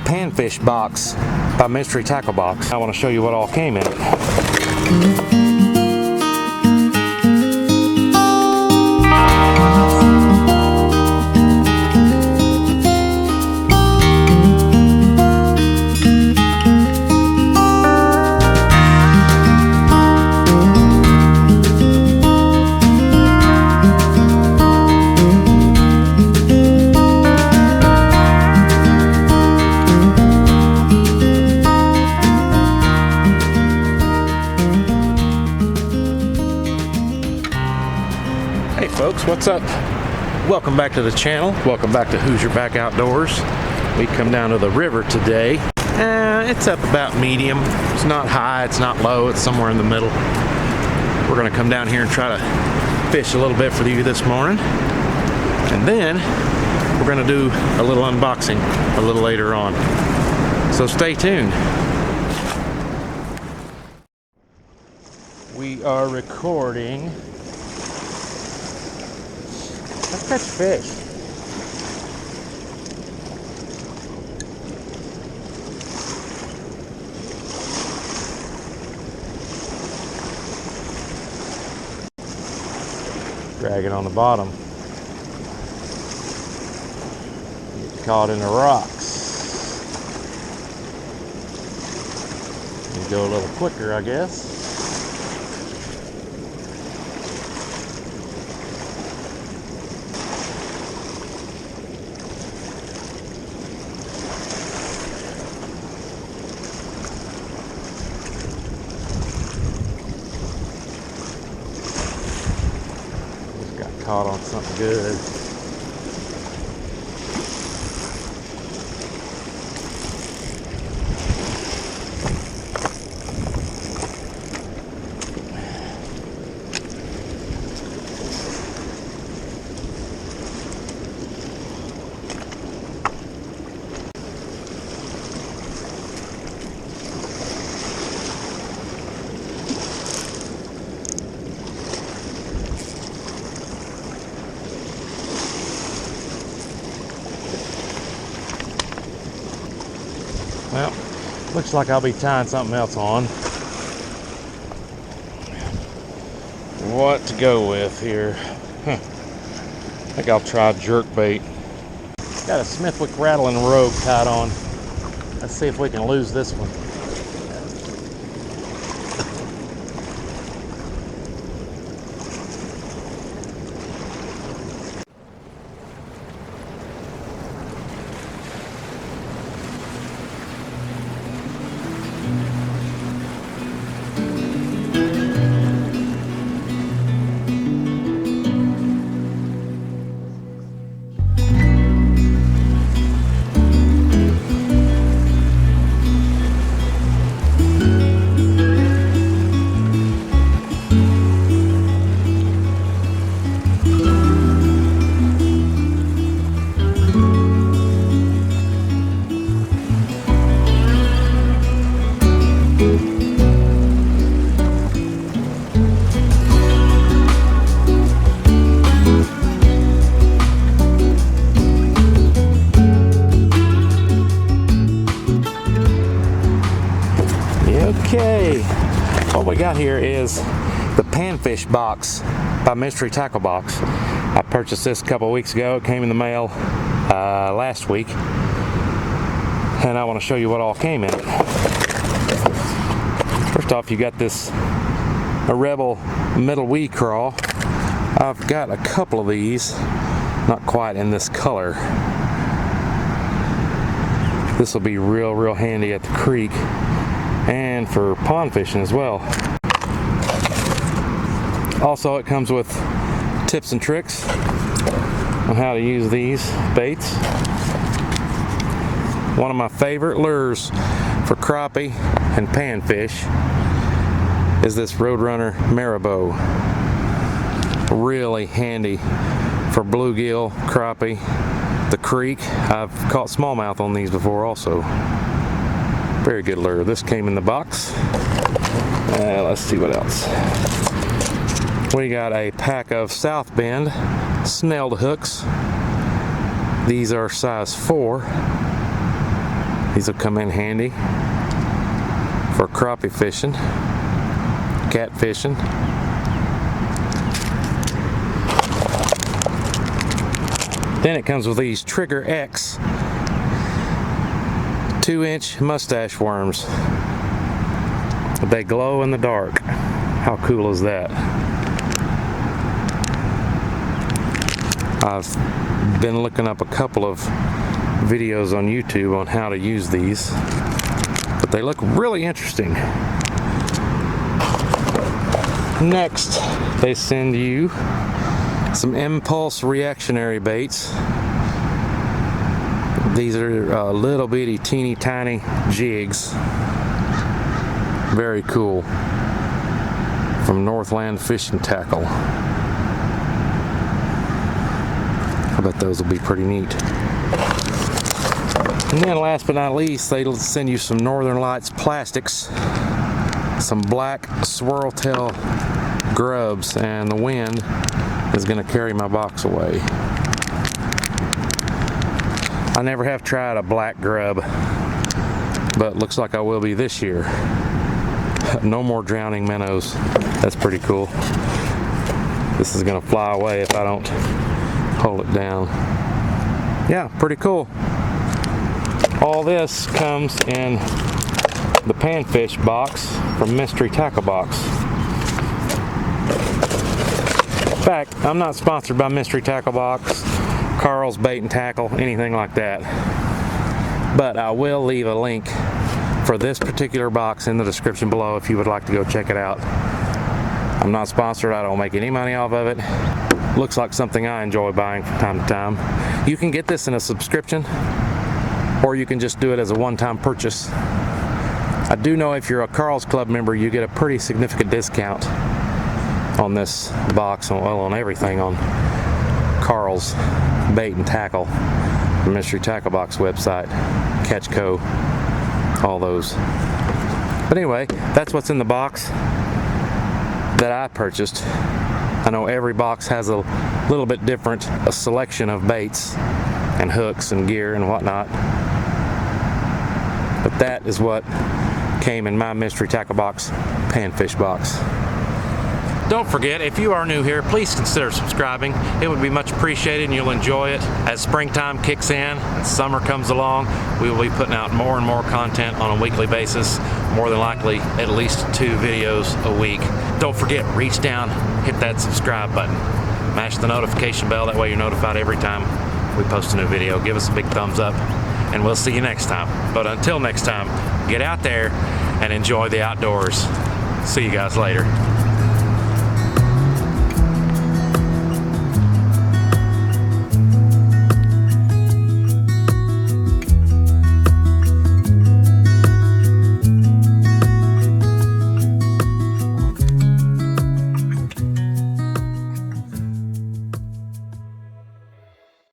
Panfish Box by Mystery Tackle Box. I want to show you what all came in it. Hey folks, what's up? Welcome back to the channel. Welcome back to Hoosierback Outdoors. We come down to the river today. It's up about medium. It's not high, it's not low, it's somewhere in the middle. We're gonna come down here and try to fish a little bit for you this morning. And then we're gonna do a little unboxing a little later on. So stay tuned. We are recording. Let's catch fish. Dragging on the bottom. Get caught in the rocks. You go a little quicker, I guess. Caught on something good. Well, looks like I'll be tying something else on. What to go with here? I think I'll try jerkbait. Got a Smithwick rattling rogue tied on. Let's see if we can lose this one. Okay, what we got here is the Panfish Box by Mystery Tackle Box. I purchased this a couple weeks ago. It came in the mail last week, and I want to show you what all came in it. First off, you got this a Rebel middle weed crawl. I've got a couple of these, not quite in this color. This will be real handy at the creek and for pond fishing as well. Also, it comes with tips and tricks on how to use these baits. One of my favorite lures for crappie and panfish is this Roadrunner Marabou. Really handy for bluegill, crappie, the creek. I've caught smallmouth on these before also. Very good lure. This came in the box. Let's see what else. We got a pack of South Bend Snailed hooks. These are size 4. These will come in handy for crappie fishing, cat fishing. Then it comes with these Trigger X 2-inch mustache worms. They glow in the dark. How cool is that? I've been looking up a couple of videos on YouTube on how to use these, but they look really interesting. Next, they send you some Impulse Reactionary baits. These are little bitty teeny tiny jigs. Very cool. From Northland Fishing Tackle. I bet those will be pretty neat. And then last but not least, they'll send you some Northern Lights plastics, some black swirltail grubs, and the wind is going to carry my box away. I never have tried a black grub, but looks like I will be this year. No more drowning minnows. That's pretty cool. This is going to fly away if I don't hold it down. Yeah, pretty cool. All this comes in the Panfish Box from Mystery Tackle Box. In fact, I'm not sponsored by Mystery Tackle Box, Carl's Bait and Tackle, anything like that. But I will leave a link for this particular box in the description below if you would like to go check it out. I'm not sponsored, I don't make any money off of it. Looks like something I enjoy buying from time to time. You can get this in a subscription, or you can just do it as a one-time purchase. I do know if you're a Carl's Club member, you get a pretty significant discount on this box, well, on everything on Carl's Bait and Tackle, the Mystery Tackle Box website, Catchco, all those. But anyway, that's what's in the box that I purchased. I know every box has a little bit different a selection of baits and hooks and gear and whatnot, but that is what came in my Mystery Tackle Box Panfish Box. Don't forget, if you are new here, please consider subscribing. It would be much appreciated and you'll enjoy it. As springtime kicks in and summer comes along, we will be putting out more and more content on a weekly basis, more than likely at least 2 videos a week. Don't forget, reach down, hit that subscribe button, mash the notification bell, that way you're notified every time we post a new video. Give us a big thumbs up and we'll see you next time. But until next time, get out there and enjoy the outdoors. See you guys later.